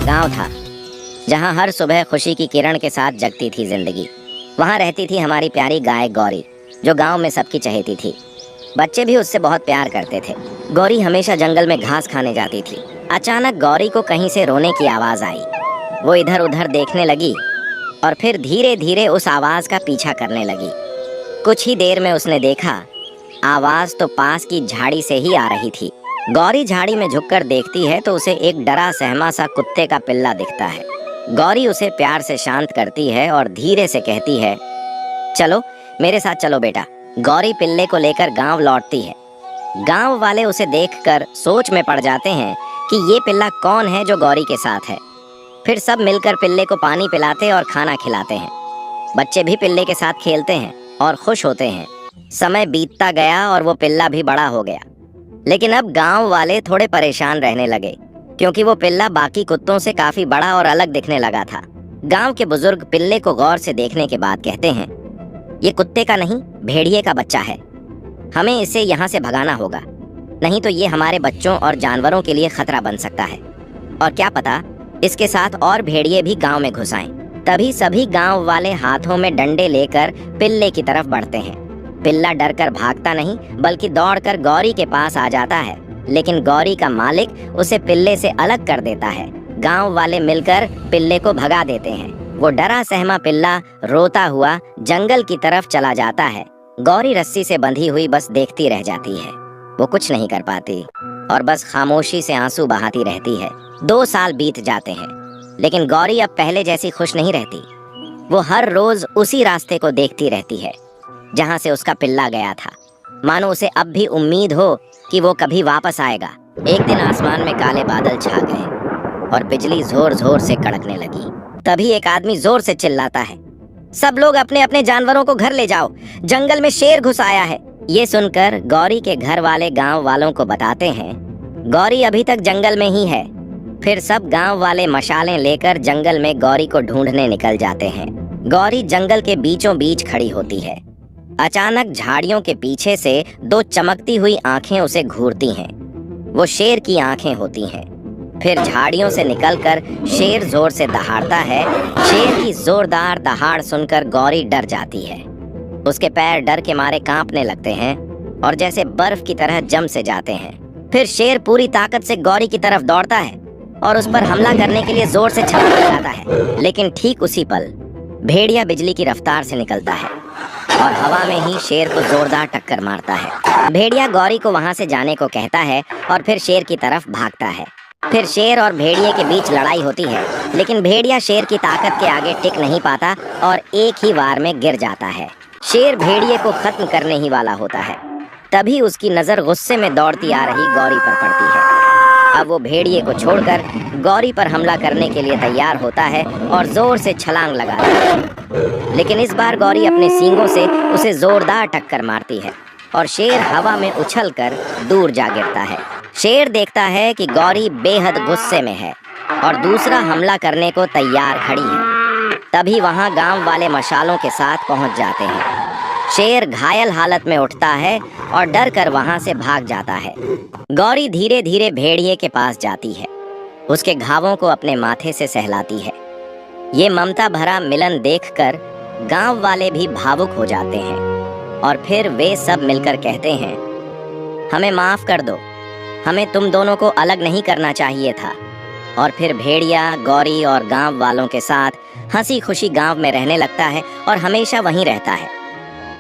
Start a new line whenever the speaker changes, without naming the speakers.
गांव था जहां हर सुबह खुशी की किरण के साथ जगती थी जिंदगी। वहां रहती थी हमारी प्यारी गाय गौरी, जो गांव में सबकी चहेती थी। बच्चे भी उससे बहुत प्यार करते थे। गौरी हमेशा जंगल में घास खाने जाती थी। अचानक गौरी को कहीं से रोने की आवाज आई। वो इधर उधर देखने लगी और फिर धीरे धीरे उस आवाज का पीछा करने लगी। कुछ ही देर में उसने देखा, आवाज तो पास की झाड़ी से ही आ रही थी। गौरी झाड़ी में झुककर देखती है तो उसे एक डरा सहमा सा कुत्ते का पिल्ला दिखता है। गौरी उसे प्यार से शांत करती है और धीरे से कहती है, चलो मेरे साथ चलो बेटा। गौरी पिल्ले को लेकर गांव लौटती है। गांव वाले उसे देखकर सोच में पड़ जाते हैं कि ये पिल्ला कौन है जो गौरी के साथ है। फिर सब मिलकर पिल्ले को पानी पिलाते और खाना खिलाते हैं। बच्चे भी पिल्ले के साथ खेलते हैं और खुश होते हैं। समय बीतता गया और वो पिल्ला भी बड़ा हो गया। लेकिन अब गांव वाले थोड़े परेशान रहने लगे, क्योंकि वो पिल्ला बाकी कुत्तों से काफी बड़ा और अलग दिखने लगा था। गांव के बुजुर्ग पिल्ले को गौर से देखने के बाद कहते हैं, ये कुत्ते का नहीं, भेड़िए का बच्चा है। हमें इसे यहाँ से भगाना होगा, नहीं तो ये हमारे बच्चों और जानवरों के लिए खतरा बन सकता है। और क्या पता इसके साथ और भेड़िए भी गांव में घुस आएं। तभी सभी गांव वाले हाथों में डंडे लेकर पिल्ले की तरफ बढ़ते हैं। पिल्ला डरकर भागता नहीं, बल्कि दौड़कर गौरी के पास आ जाता है। लेकिन गौरी का मालिक उसे पिल्ले से अलग कर देता है। गांव वाले मिलकर पिल्ले को भगा देते हैं। वो डरा सहमा पिल्ला रोता हुआ जंगल की तरफ चला जाता है। गौरी रस्सी से बंधी हुई बस देखती रह जाती है। वो कुछ नहीं कर पाती और बस खामोशी से आंसू बहाती रहती है। 2 साल बीत जाते हैं, लेकिन गौरी अब पहले जैसी खुश नहीं रहती। वो हर रोज उसी रास्ते को देखती रहती है जहाँ से उसका पिल्ला गया था, मानो उसे अब भी उम्मीद हो कि वो कभी वापस आएगा। एक दिन आसमान में काले बादल छा गए और बिजली जोर जोर से कड़कने लगी। तभी एक आदमी जोर से चिल्लाता है, सब लोग अपने अपने जानवरों को घर ले जाओ, जंगल में शेर घुस आया है। ये सुनकर गौरी के घर वाले गांव वालों को बताते हैं, गौरी अभी तक जंगल में ही है। फिर सब गांव वाले मशालें लेकर जंगल में गौरी को ढूंढने निकल जाते हैं। गौरी जंगल के बीचों बीच खड़ी होती है। अचानक झाड़ियों के पीछे से 2 चमकती हुई आंखें उसे घूरती हैं। वो शेर की आंखें होती हैं। फिर झाड़ियों से निकलकर शेर जोर से दहाड़ता है। शेर की जोरदार दहाड़ सुनकर गौरी डर जाती है। उसके पैर डर के मारे कांपने लगते हैं और जैसे बर्फ की तरह जम से जाते हैं। फिर शेर पूरी ताकत से गौरी की तरफ दौड़ता है और उस पर हमला करने के लिए जोर से छलांग लगाता है। लेकिन ठीक उसी पल भेड़िया बिजली की रफ्तार से निकलता है और हवा में ही शेर को जोरदार टक्कर मारता है। भेड़िया गौरी को वहां से जाने को कहता है और फिर शेर की तरफ भागता है। फिर शेर और भेड़िए के बीच लड़ाई होती है, लेकिन भेड़िया शेर की ताकत के आगे टिक नहीं पाता और एक ही वार में गिर जाता है। शेर भेड़िए को खत्म करने ही वाला होता है। तभी उसकी नजर गुस्से में दौड़ती आ रही गौरी पर पड़ती है। अब वो भेड़िए को छोड़कर गौरी पर हमला करने के लिए तैयार होता है और जोर से छलांग लगाता है। लेकिन इस बार गौरी अपने सींगों से उसे जोरदार टक्कर मारती है और शेर हवा में उछलकर दूर जा गिरता है। शेर देखता है कि गौरी बेहद गुस्से में है और दूसरा हमला करने को तैयार खड़ी है। तभी वहां गांव वाले मशालों के साथ पहुंच जाते हैं। शेर घायल हालत में उठता है और डर कर वहां से भाग जाता है। गौरी धीरे धीरे भेड़िए के पास जाती है। उसके घावों को अपने माथे से सहलाती है। ये ममता भरा मिलन देखकर गांव वाले भी भावुक हो जाते हैं और फिर वे सब मिलकर कहते हैं, हमें माफ कर दो, हमें तुम दोनों को अलग नहीं करना चाहिए था। और फिर भेड़िया गौरी और गांव वालों के साथ हंसी खुशी गांव में रहने लगता है और हमेशा वहीं रहता है।